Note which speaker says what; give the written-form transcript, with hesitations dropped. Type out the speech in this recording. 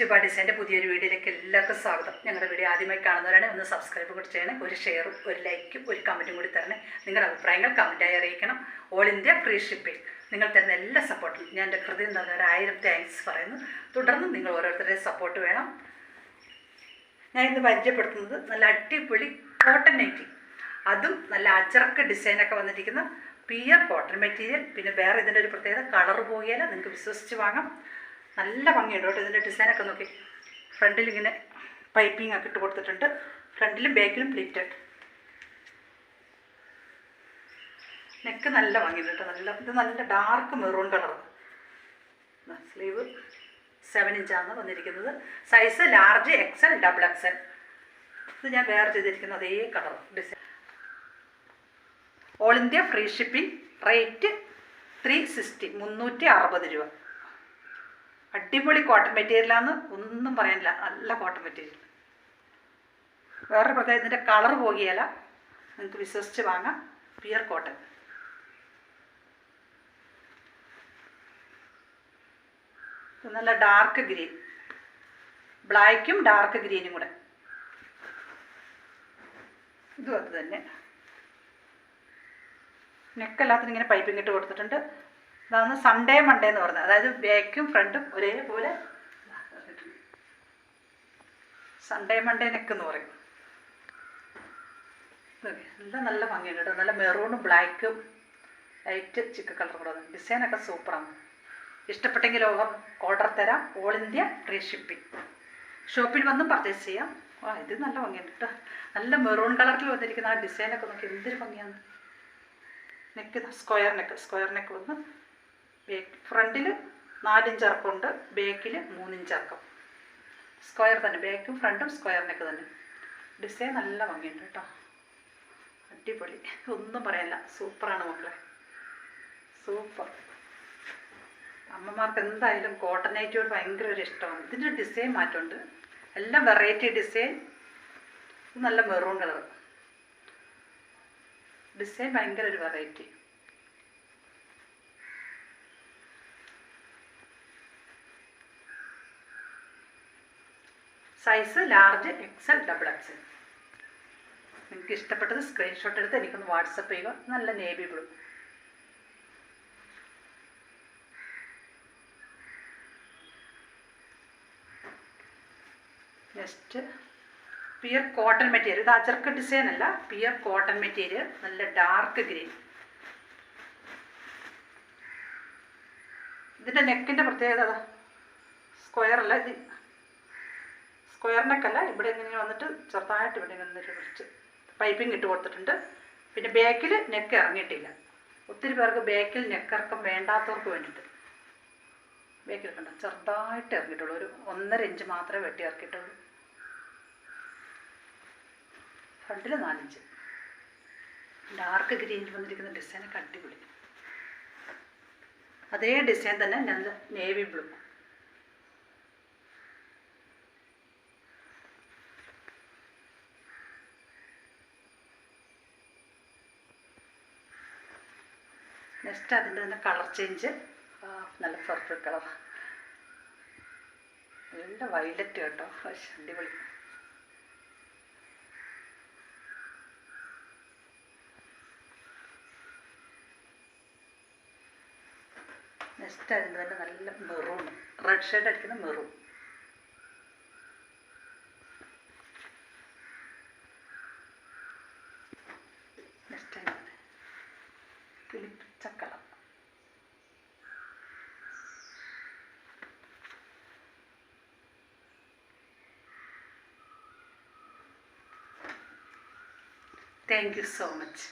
Speaker 1: ശുഭ ഡിസൈൻ്റെ പുതിയൊരു വീഡിയോയിലേക്ക് എല്ലാവർക്കും സ്വാഗതം. ഞങ്ങളുടെ വീഡിയോ ആദ്യമായി കാണുന്നവരാണ് ഒന്ന് സബ്സ്ക്രൈബ് കൂടി ചെയ്യണേ, ഒരു ഷെയറും ഒരു ലൈക്കും ഒരു കമൻറ്റും കൂടി തരണേ. നിങ്ങളുടെ അഭിപ്രായങ്ങൾ കമൻറ്റായി അറിയിക്കണം. All India free shipping. നിങ്ങൾ തരുന്ന എല്ലാ സപ്പോർട്ടും ഞാൻ എൻ്റെ ഹൃദയം തന്നെ 1000 താങ്ക്സ് പറയുന്നു. തുടർന്ന് നിങ്ങൾ ഓരോരുത്തരുടെയും സപ്പോർട്ട് വേണം. ഞാൻ ഇന്ന് പരിചയപ്പെടുത്തുന്നത് നല്ല അടിപൊളി കോട്ടൺ നൈറ്റി, അതും നല്ല അച്ചറക്ക ഡിസൈനൊക്കെ വന്നിരിക്കുന്ന പിയർ കോട്ടൺ മെറ്റീരിയൽ. പിന്നെ വേറെ ഇതിൻ്റെ ഒരു പ്രത്യേകത, കളർ പോയാൽ നിങ്ങൾക്ക് വിശ്വസിച്ച് വാങ്ങാം. നല്ല ഭംഗിയുണ്ട് കേട്ടോ. ഇതിൻ്റെ ഡിസൈനൊക്കെ നോക്കി, ഫ്രണ്ടിൽ ഇങ്ങനെ പൈപ്പിംഗ് ഒക്കെ ഇട്ട് കൊടുത്തിട്ടുണ്ട്. ഫ്രണ്ടിലും ബാക്കിലും പ്ലീറ്റഡ്. നെക്ക് നല്ല ഭംഗിയുണ്ട് കേട്ടോ. ഇത് നല്ല ഡാർക്ക് മെറൂൺ കളർ. സ്ലീവ് 7 ഇഞ്ചാണ് വന്നിരിക്കുന്നത്. Size large, XL, XXL. ഇത് ഞാൻ വേറെ ചെയ്തിരിക്കുന്ന അതേ colour design. All India free shipping. Rate 360, 360 രൂപ. അടിപൊളി കോട്ടൺ മെറ്റീരിയലാണ്, ഒന്നും പറയാനില്ല. നല്ല കോട്ടൺ മെറ്റീരിയൽ. വേറെ പ്രത്യേകം ഇതിൻ്റെ കളർ പോകിയല്ല, നിങ്ങൾക്ക് വിശ്വസിച്ച് വാങ്ങാം. Peer cotton. ഇത് നല്ല ഡാർക്ക് ഗ്രീൻ, ബ്ലാക്കും ഡാർക്ക് ഗ്രീനും കൂടെ. ഇതും അത് തന്നെ. നെക്കെല്ലാത്തിനും ഇങ്ങനെ പൈപ്പിംഗ് ഇട്ട് കൊടുത്തിട്ടുണ്ട്. ഇതാണ് സൺഡേ മൺഡേ എന്ന് പറഞ്ഞത്. അതായത് ബാക്കും ഫ്രണ്ടും ഒരേപോലെ. സൺഡേ മൺഡേ നെക്ക് എന്ന് പറയും. എല്ലാം നല്ല ഭംഗിയുണ്ട് കേട്ടോ. നല്ല മെറൂണും ബ്ലാക്കും ലൈറ്റ് ചിക്ക് കളർ കൂടെ. ഡിസൈനൊക്കെ സൂപ്പറാണ്. ഇഷ്ടപ്പെട്ടെങ്കിൽ ഓർഡർ തരാം. All India free shipping. ഷോപ്പിൽ വന്നും പർച്ചേസ് ചെയ്യാം. ഇത് നല്ല ഭംഗിയുണ്ട് കേട്ടോ. നല്ല മെറൂൺ കളറിൽ വന്നിരിക്കുന്ന ആ ഡിസൈനൊക്കെ നോക്കി എന്തൊരു ഭംഗിയാണ്. നെക്ക് സ്ക്വയർ നെക്ക് വന്ന് ഫ്രണ്ടിൽ 4 ഇഞ്ച് ഇറക്കമുണ്ട്, ബാക്കിൽ 3 ഇഞ്ച് ഇറക്കം. സ്ക്വയർ തന്നെ, ബാക്കും ഫ്രണ്ടും സ്ക്വയർ നെക്ക് തന്നെ. ഡിസൈൻ നല്ല ഭംഗിയുണ്ട് കേട്ടോ. അടിപൊളി, ഒന്നും പറയാനില്ല. സൂപ്പറാണ് മക്കളെ, സൂപ്പർ. അമ്മമാർക്ക് എന്തായാലും കോട്ടൺ നൈറ്റിയോട് ഭയങ്കര ഒരു ഇഷ്ടമാണ്. ഇതിൻ്റെ ഡിസൈൻ മാറ്റമുണ്ട്, എല്ലാം വെറൈറ്റി ഡിസൈൻ. നല്ല മെറൂൺ കളർ ഡിസൈൻ, ഭയങ്കര ഒരു variety. Size large, XL, XXL. നിങ്ങൾക്ക് ഇഷ്ടപ്പെട്ടത് സ്ക്രീൻഷോട്ട് എടുത്ത് എനിക്കൊന്ന് വാട്സപ്പ് ചെയ്യുക. നല്ല navy blue. Next peer cotton material. ഇത് അജർക്ക് ഡിസൈൻ അല്ല, പിയർ കോട്ടൺ മെറ്റീരിയൽ. നല്ല ഡാർക്ക് ഗ്രീൻ. ഇതിൻ്റെ നെക്കിൻ്റെ പ്രത്യേകത സ്ക്വയർ അല്ല, ഇത് സ്ക്വയർ നെക്കല്ല. ഇവിടെ ഇങ്ങനെ വന്നിട്ട് ചെറുതായിട്ട് ഇവിടെ ഇങ്ങനെ കുറച്ച് പൈപ്പിംഗ് ഇട്ട് കൊടുത്തിട്ടുണ്ട്. പിന്നെ ബാക്കിൽ നെക്ക് ഇറങ്ങിയിട്ടില്ല. ഒത്തിരി പേർക്ക് ബാക്കിൽ നെക്കിറക്കം വേണ്ടാത്തവർക്ക് വേണ്ടിയിട്ട് ബാക്കിൽ കണ്ട ചെറുതായിട്ട് ഇറങ്ങിയിട്ടുള്ളൂ. ഒരു 1.5 ഇഞ്ച് മാത്രമേ വെട്ടി ഇറക്കിയിട്ടുള്ളൂ. ഫ്രണ്ടിൽ 4 ഇഞ്ച്. ഡാർക്ക് ഗ്രീനിൽ വന്നിരിക്കുന്ന ഡിസൈനൊക്കെ അടിപൊളി. അതേ ഡിസൈൻ തന്നെ നല്ല നേവി ബ്ലൂ. നെക്സ്റ്റ് അതിൻ്റെ തന്നെ കളർ ചേഞ്ച്. നല്ല പർപ്പിൾ കളർ, നല്ല വയലറ്റ് കേട്ടോ. അടിപൊളി. നെക്സ്റ്റ് അതിൻ്റെ തന്നെ നല്ല മെറൂൺ, റെഡ് ഷെയ്ഡ് അടിക്കുന്ന മെറൂൺ. നെക്സ്റ്റ് അതിൻ്റെ കിളിപ്പിച്ച colour. Thank you so much.